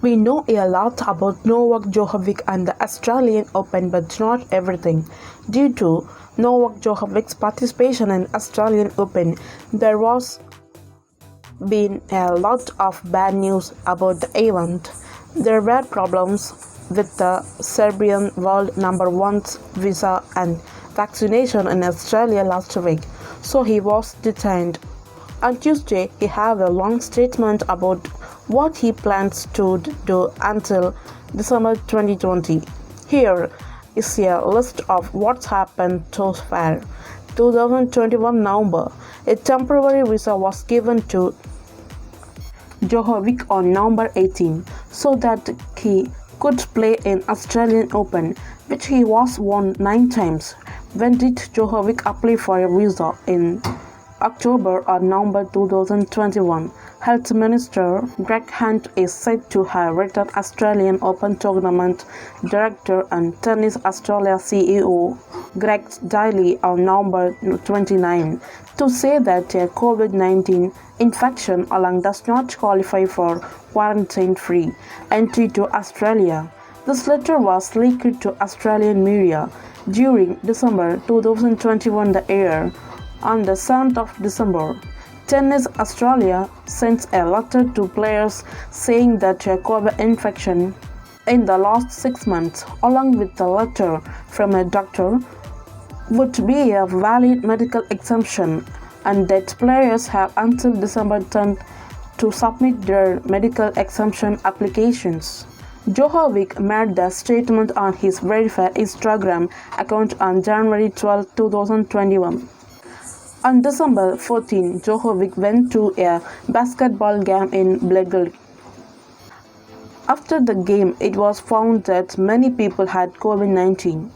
We know a lot about Novak Djokovic and the Australian Open, but not everything. Due to Novak Djokovic's participation in Australian Open, there was been a lot of bad news about the event. There were problems with the Serbian world number one's visa and vaccination in Australia last week, so he was detained. On Tuesday, he had a long statement about what he plans to do until December 2020. Here is a list of what's happened so far. 2021 November, a temporary visa was given to Djokovic on November 18 so that he could play in Australian Open, which he was won 9 times. When did Djokovic apply for a visa? In October or November 2021. Health Minister Greg Hunt is said to have written Australian Open Tournament Director and Tennis Australia CEO Greg Daly on November 29 to say that a COVID-19 infection alone does not qualify for quarantine-free entry to Australia. This letter was leaked to Australian media during December 2021 the year. On the 7th of December, Tennis Australia sent a letter to players saying that a COVID infection in the last 6 months, along with the letter from a doctor, would be a valid medical exemption and that players have until December 10th to submit their medical exemption applications. Djokovic made the statement on his verified Instagram account on January 12, 2021. On December 14, Djokovic went to a basketball game in Belgrade. After the game, it was found that many people had COVID-19.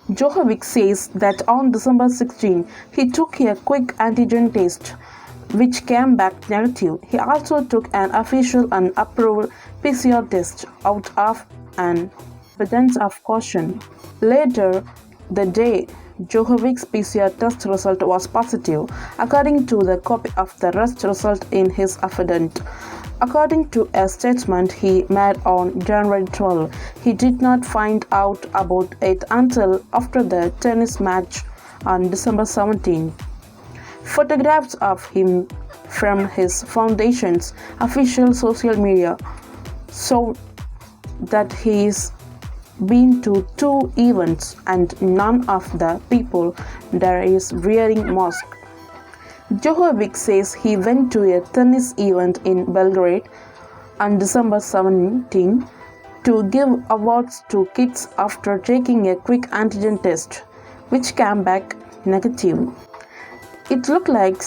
Djokovic says that on December 16, he took a quick antigen test, which came back negative. He also took an official and approved PCR test out of an abundance of caution. Later the day, Djokovic's PCR test result was positive, according to the copy of the test result in his affidavit. According to a statement he made on January 12, he did not find out about it until after the tennis match on December 17. Photographs of him from his foundation's official social media show that he's been to 2 events and none of the people there is wearing mask. Djokovic says he went to a tennis event in Belgrade on December 17 to give awards to kids after taking a quick antigen test, which came back negative. It looked like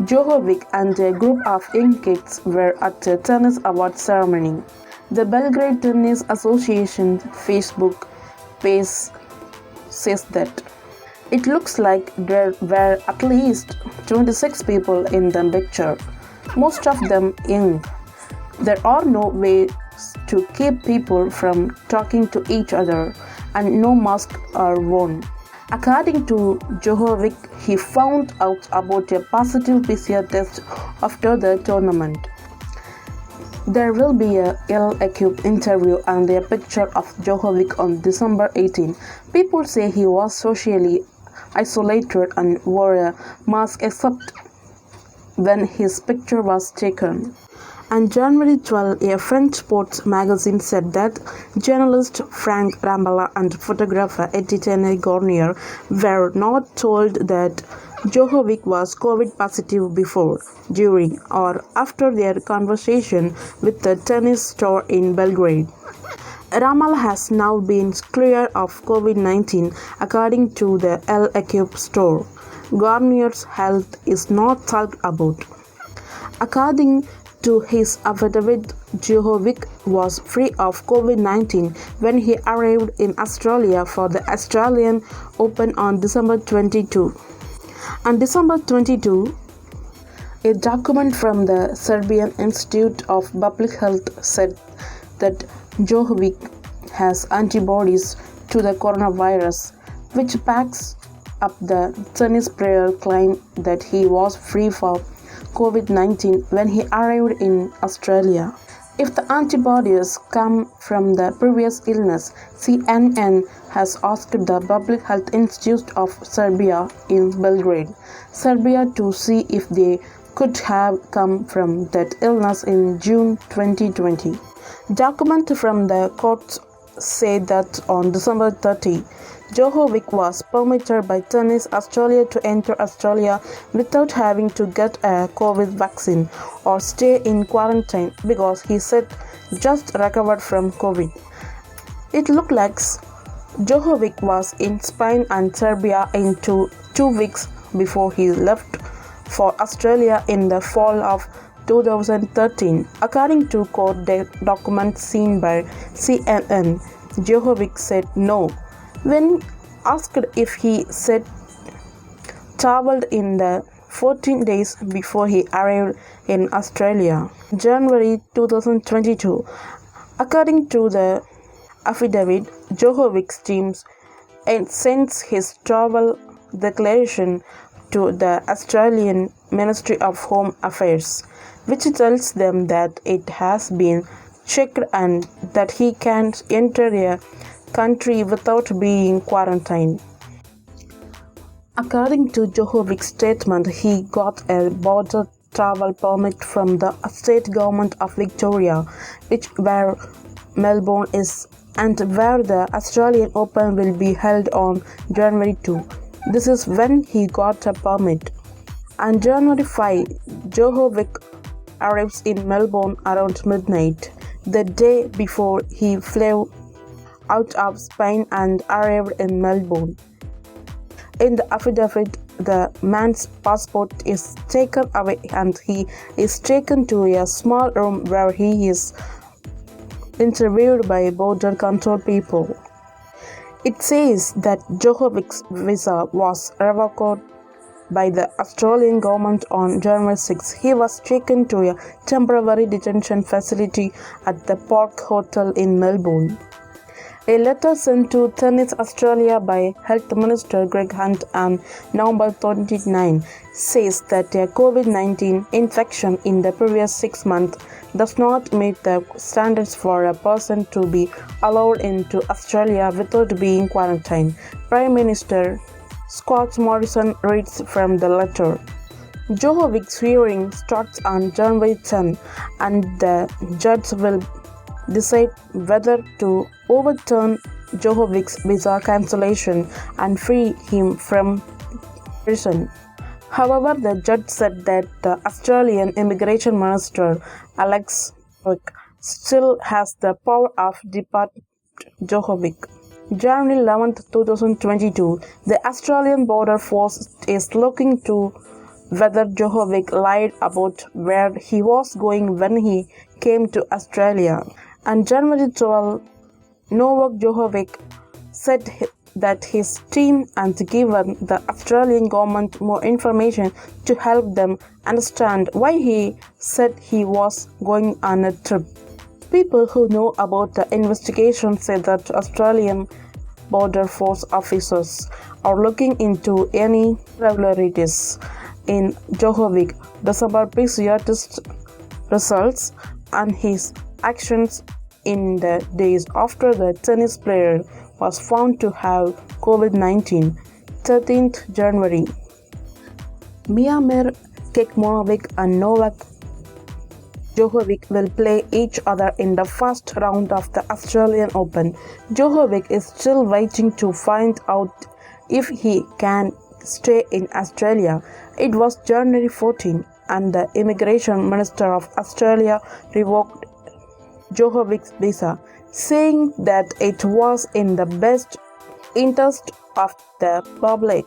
Djokovic and a group of young kids were at a tennis award ceremony. The Belgrade Tennis Association Facebook page says that it looks like there were at least 26 people in the picture, most of them young. There are no ways to keep people from talking to each other, and no masks are worn. According to Djokovic, he found out about a positive PCR test after the tournament. There will be a L-Cube interview and a picture of Djokovic on December 18. People say he was socially isolated and wore a mask except when his picture was taken. On January 12, a French sports magazine said that journalist Frank Rambala and photographer Etienne Garnier were not told that Djokovic was COVID positive before, during, or after their conversation with the tennis star in Belgrade. Ramal has now been cleared of COVID-19 according to the L-Cube store. Garnier's health is not talked about. According to his affidavit, Djokovic was free of COVID-19 when he arrived in Australia for the Australian Open on December 22. On December 22, a document from the Serbian Institute of Public Health said that Djokovic has antibodies to the coronavirus, which backs up the tennis player claim that he was free from COVID-19 when he arrived in Australia. If the antibodies come from the previous illness, CNN has asked the Public Health Institute of Serbia in Belgrade, Serbia, to see if they could have come from that illness in June 2020. Documents from the courts say that on December 30, Djokovic was permitted by Tennis Australia to enter Australia without having to get a COVID vaccine or stay in quarantine because he said just recovered from COVID. It looked like Djokovic was in Spain and Serbia in two weeks before he left for Australia in the fall of 2013. According to court documents seen by CNN, Djokovic said no. When asked if he said traveled in the 14 days before he arrived in Australia, January 2022. According to the affidavit, Djokovic's team sends his travel declaration to the Australian Ministry of Home Affairs, which tells them that it has been checked and that he can enter a country without being quarantined. According to Djokovic's statement, he got a border travel permit from the state government of Victoria, where Melbourne is, and where the Australian Open will be held on January 2. This is when he got a permit. On January 5, Djokovic arrives in Melbourne around midnight, the day before he flew out of Spain and arrived in Melbourne. In the affidavit, the man's passport is taken away and he is taken to a small room where he is interviewed by border control people. It says that Djokovic's visa was revoked by the Australian government on January 6. He was taken to a temporary detention facility at the Park Hotel in Melbourne. A letter sent to Tennis Australia by Health Minister Greg Hunt on November 29 says that a COVID-19 infection in the previous 6 months does not meet the standards for a person to be allowed into Australia without being quarantined. Prime Minister Scott Morrison reads from the letter. Djokovic's hearing starts on January 10 and the judge will decide whether to overturn Djokovic's visa cancellation and free him from prison. However, the judge said that the Australian Immigration Minister Alex Wick still has the power of deporting Djokovic. January 11, 2022, the Australian Border Force is looking to whether Djokovic lied about where he was going when he came to Australia. On January 12, Novak Djokovic said that his team had given the Australian government more information to help them understand why he said he was going on a trip. People who know about the investigation say that Australian Border Force officers are looking into any irregularities in Djokovic December PCR test results and his actions in the days after the tennis player was found to have COVID-19, 13th January. Miomir Kekmanovic and Novak Djokovic will play each other in the first round of the Australian Open. Djokovic is still waiting to find out if he can stay in Australia. It was January 14 and the Immigration Minister of Australia revoked Djokovic's visa, saying that it was in the best interest of the public.